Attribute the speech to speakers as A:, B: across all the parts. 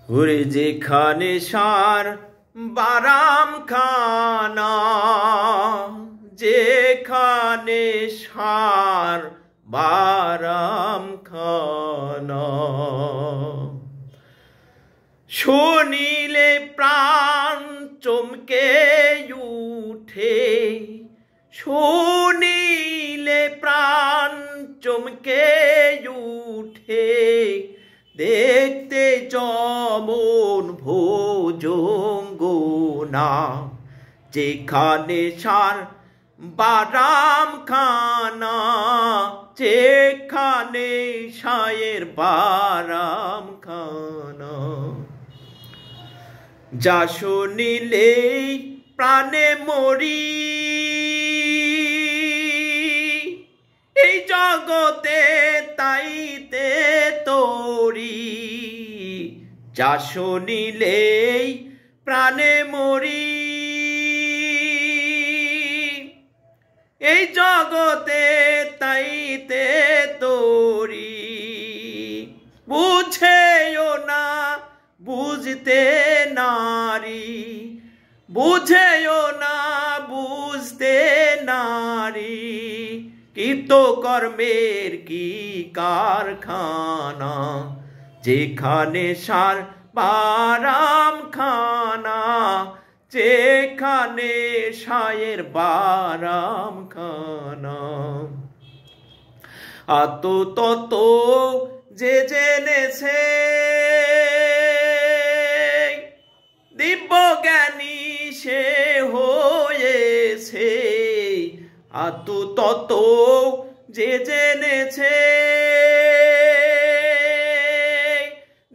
A: ওরে যেখানে সার বারাম খানা, যেখানে সার বারাম খানা, শুনিলে প্রাণ চমকে উঠে, শুনিলে প্রাণ চমকে উঠে, দেখতে যেমন ভোজঙ্গনা, যেখানে সার বারাম খানা, যেখানে সায়ের বারাম খানা। যা শুনিলেই প্রাণে মরি, এই জগতে তাইতে তোরি। যা শুনিলেই প্রাণে মরি, এই জগতে তাইতে তোরি। বুঝেও না বুঝতে নারী, বুঝেও না বুঝতে নারী, কৃতকর্মের কি কারখানা, যেখানে সার বারাম খানা, যেখানে সায়ের বারাম খানা। আত তত যে জেনেছে, দিব্য জ্ঞানী সে হয়েছে। আত তত যে জেনেছে,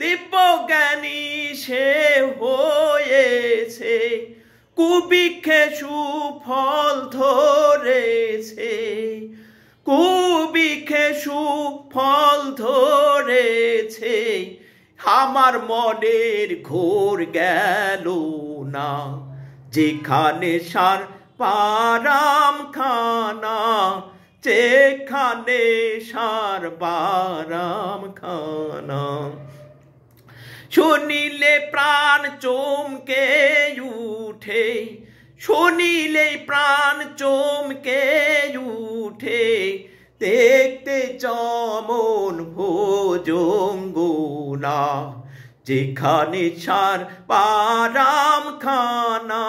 A: দিব্য জ্ঞানী সে হয়েছে। কুবৃক্ষে সুফল ধরেছে, কুবৃক্ষে সুফল ধরেছে। আমার মনের ঘোর গেল না, যেখানে সার বারাম খানা, যেখানে সার বারাম খানা। শুনিলে প্রাণ চমকে উঠে, শুনিলে প্রাণ চমকে উঠে, দেখতে যেমন ভোজঙ্গনা, যেখানে সার বারাম খানা,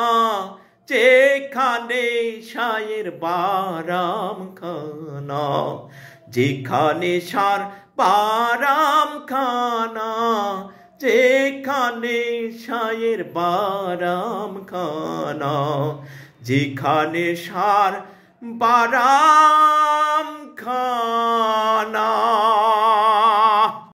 A: যেখানে সায়ের বারাম খানা, যেখানে সার বারাম খানা, যেখানে সায়ের বারাম খানা, যেখানে সার বারাম